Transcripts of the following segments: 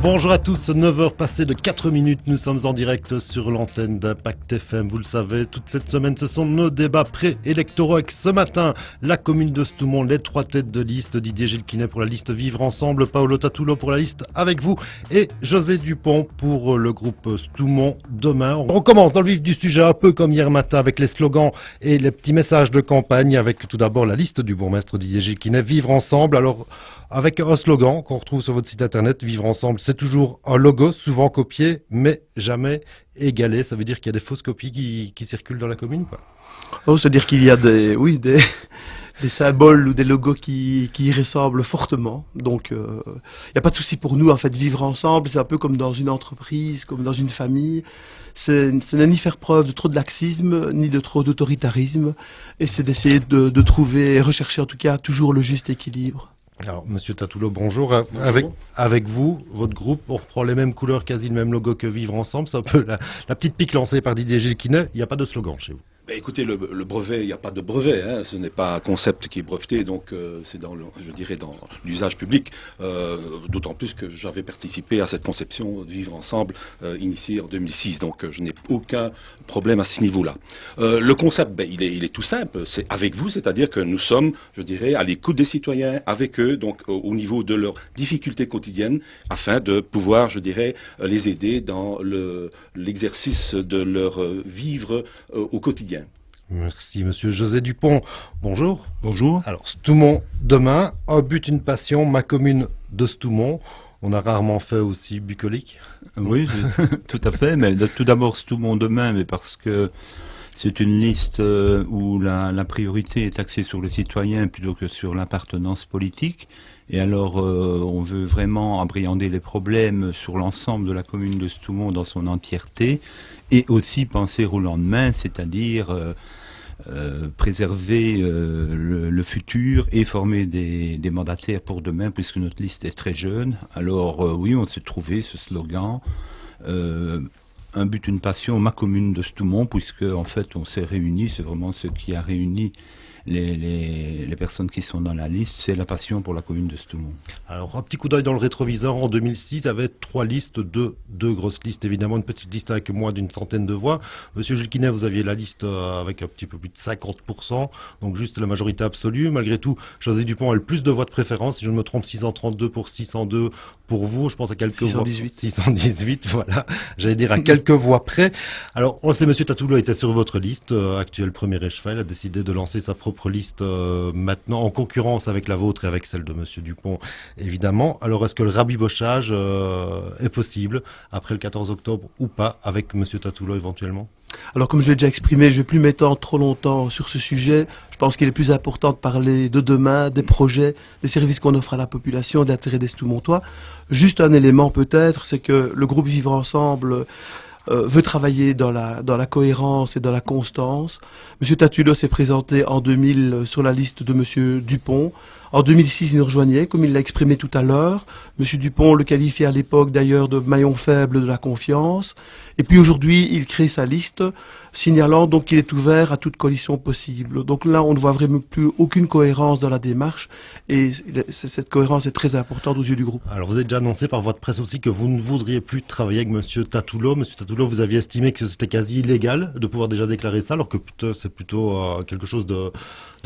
Bonjour à tous, 9 heures passées de 4 minutes, nous sommes en direct sur l'antenne d'Impact FM. Vous le savez, toute cette semaine, ce sont nos débats pré-électoraux avec ce matin la commune de Stoumont, les 3 têtes de liste, Didier Gilquinet pour la liste Vivre Ensemble, Paolo Tatullo pour la liste Avec vous et José Dupont pour le groupe Stoumont Demain. On commence dans le vif du sujet, un peu comme hier matin avec les slogans et les petits messages de campagne, avec tout d'abord la liste du bourgmestre Didier Gilquinet, Vivre Ensemble. Alors, avec un slogan qu'on retrouve sur votre site internet, Vivre Ensemble, c'est toujours un logo, souvent copié, mais jamais égalé. Ça veut dire qu'il y a des fausses copies qui circulent dans la commune, quoi. Oh, c'est-à-dire qu'il y a des symboles ou des logos qui y ressemblent fortement. Donc, il n'y a pas de souci pour nous, en fait, vivre ensemble. C'est un peu comme dans une entreprise, comme dans une famille. Ce n'est ni faire preuve de trop de laxisme, ni de trop d'autoritarisme. Et c'est d'essayer de trouver, et rechercher en tout cas, toujours le juste équilibre. Alors, Monsieur Tatullo, bonjour. Avec vous, votre groupe, on reprend les mêmes couleurs, quasi le même logo que Vivre Ensemble. C'est un peu la petite pique lancée par Didier Gilquinet. Il n'y a pas de slogan chez vous. Écoutez, le brevet, il n'y a pas de brevet, hein, ce n'est pas un concept qui est breveté, donc c'est dans l'usage public, d'autant plus que j'avais participé à cette conception de Vivre Ensemble initiée en 2006, donc je n'ai aucun problème à ce niveau-là. Le concept, il est tout simple, c'est avec vous, c'est-à-dire que nous sommes, je dirais, à l'écoute des citoyens, avec eux, donc au niveau de leurs difficultés quotidiennes, afin de pouvoir, je dirais, les aider dans l'exercice de leur vivre au quotidien. Merci Monsieur José Dupont. Bonjour. Bonjour. Alors, Stoumont Demain, un but, une passion, ma commune de Stoumont. On a rarement fait aussi bucolique. Oui, tout à fait. Mais tout d'abord, Stoumont Demain, mais parce que c'est une liste où la priorité est axée sur le citoyen plutôt que sur l'appartenance politique. Et alors, on veut vraiment appréhender les problèmes sur l'ensemble de la commune de Stoumont dans son entièreté, et aussi penser au lendemain, c'est-à-dire préserver le futur et former des mandataires pour demain, puisque notre liste est très jeune. Alors oui, on s'est trouvé ce slogan. Un but, une passion, ma commune de Stoumont, puisque en fait on s'est réunis, c'est vraiment ce qui a réuni les personnes qui sont dans la liste, c'est la passion pour la commune de Stoumont. Alors, un petit coup d'œil dans le rétroviseur, en 2006, il y avait 3 listes, deux grosses listes, évidemment, une petite liste avec moins d'une centaine de voix. Monsieur Gilquinet, vous aviez la liste avec un petit peu plus de 50%, donc juste la majorité absolue. Malgré tout, José Dupont a le plus de voix de préférence, si je ne me trompe, 632 pour 602 pour vous, je pense à quelques 618. voix. 618, voilà. J'allais dire à quelques voix près. Alors, on le sait, Monsieur Tatullo était sur votre liste, actuel premier échevel, a décidé de lancer sa propre liste maintenant en concurrence avec la vôtre et avec celle de Monsieur Dupont, évidemment. Alors, est-ce que le rabibochage est possible après le 14 octobre ou pas avec Monsieur Tatullo éventuellement? Alors, comme je l'ai déjà exprimé, je ne vais plus m'étendre trop longtemps sur ce sujet. Je pense qu'il est plus important de parler de demain, des projets, des services qu'on offre à la population, de l'intérêt des Stoumontois. Juste un élément peut-être, c'est que le groupe Vivre Ensemble veut travailler dans la cohérence et dans la constance. Monsieur Tatullo s'est présenté en 2000 sur la liste de Monsieur Dupont. En 2006, il nous rejoignait, comme il l'a exprimé tout à l'heure. Monsieur Dupont le qualifiait à l'époque d'ailleurs de maillon faible de la confiance. Et puis aujourd'hui, il crée sa liste, signalant donc qu'il est ouvert à toute coalition possible. Donc là, on ne voit vraiment plus aucune cohérence dans la démarche. Et cette cohérence est très importante aux yeux du groupe. Alors, vous avez déjà annoncé par votre presse aussi que vous ne voudriez plus travailler avec Monsieur Tatullo. Monsieur Tatullo, vous aviez estimé que c'était quasi illégal de pouvoir déjà déclarer ça, alors que c'est plutôt quelque chose de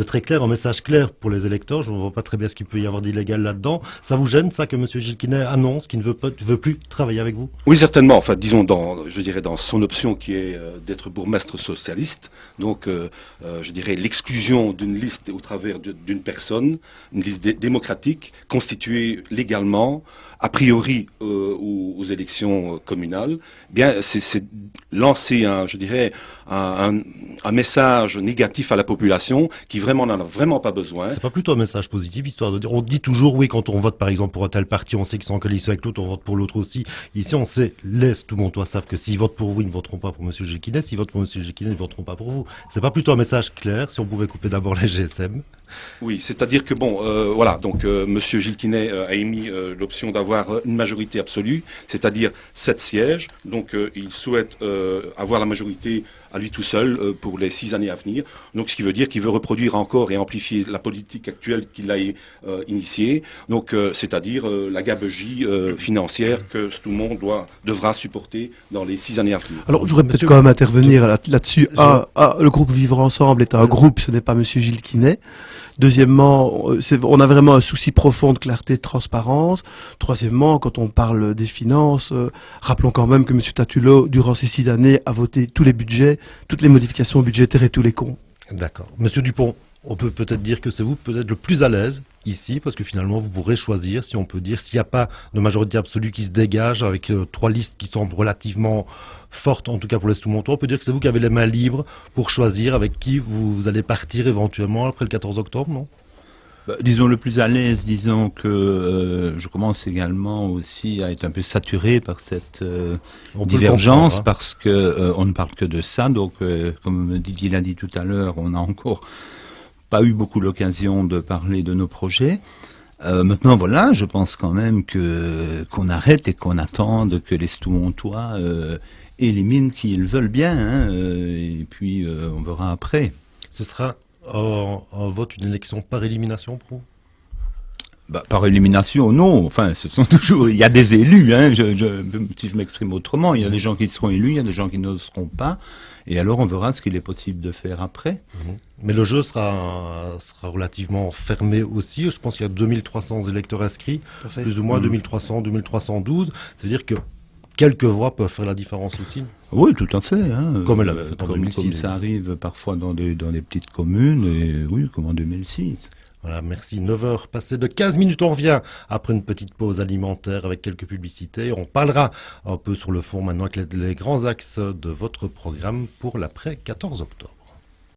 très clair, un message clair pour les électeurs. Je ne vois pas très bien ce qu'il peut y avoir d'illégal là-dedans. Ça vous gêne, ça, que M. Gilquinet annonce qu'il ne veut plus travailler avec vous? Oui, certainement. Enfin, disons, je dirais dans son option qui est d'être bourgmestre socialiste, donc je dirais l'exclusion d'une liste au travers d'une personne, une liste démocratique, constituée légalement, a priori aux élections communales, bien c'est lancer un message négatif à la population qui vraiment n'en a vraiment pas besoin. C'est pas plutôt un message positif, histoire de dire, on dit toujours, oui, quand on vote par exemple pour un tel parti, on sait qu'ils sont en coalition avec l'autre, on vote pour l'autre aussi. Ici, on sait, tout le monde savent que s'ils votent pour vous, ils ne voteront pas pour M. Gilquinet, s'ils votent pour M. Gilquinet, ils ne voteront pas pour vous. C'est pas plutôt un message clair, si on pouvait couper d'abord les GSM? Oui, c'est-à-dire que bon, voilà, donc Monsieur Gilles Quinet a émis l'option d'avoir une majorité absolue, c'est-à-dire 7 sièges. Donc il souhaite avoir la majorité à lui tout seul pour les 6 années à venir. Donc ce qui veut dire qu'il veut reproduire encore et amplifier la politique actuelle qu'il a initiée. Donc c'est-à-dire la gabegie financière que tout le monde devra supporter dans les 6 années à venir. Alors, je voudrais peut-être Monsieur- quand même intervenir là-dessus. Le groupe Vivre Ensemble est un groupe, ce n'est pas Monsieur Gilles Quinet. Deuxièmement, on a vraiment un souci profond de clarté, de transparence. Troisièmement, quand on parle des finances, rappelons quand même que Monsieur Tatulot, durant ces 6 années, a voté tous les budgets, toutes les modifications budgétaires et tous les comptes. D'accord. Monsieur Dupont, on peut peut-être dire que c'est vous peut-être le plus à l'aise ici, parce que finalement vous pourrez choisir, si on peut dire, s'il n'y a pas de majorité absolue qui se dégage, avec 3 listes qui semblent relativement fortes, en tout cas pour l'Est Toumontois, on peut dire que c'est vous qui avez les mains libres pour choisir avec qui vous allez partir éventuellement après le 14 octobre, non? Disons le plus à l'aise, disons que je commence également aussi à être un peu saturé par cette On peut le divergence, comprendre, hein. parce que on ne parle que de ça. Donc, comme Didier l'a dit tout à l'heure, on n'a encore pas eu beaucoup l'occasion de parler de nos projets. Maintenant, voilà, je pense quand même qu'on arrête et qu'on attende que les Stoumontois éliminent qui ils veulent bien, hein, et puis on verra après. Ce sera un vote, une élection par élimination pour vous? Par élimination, non. Enfin, ce sont toujours. Il y a des élus. Hein, si je m'exprime autrement, il y a des gens qui seront élus, il y a des gens qui ne seront pas. Et alors, on verra ce qu'il est possible de faire après. Mais le jeu sera relativement fermé aussi. Je pense qu'il y a 2300 électeurs inscrits, plus ou moins 2300, 2312. C'est-à-dire que quelques voix peuvent faire la différence aussi. Oui, tout à fait. Hein. Comme elle avait fait en comme 2006. ça arrive parfois dans des petites communes, et oui, comme en 2006. Voilà, merci. 9h passées de 15 minutes, on revient après une petite pause alimentaire avec quelques publicités. On parlera un peu sur le fond maintenant avec les grands axes de votre programme pour l'après 14 octobre.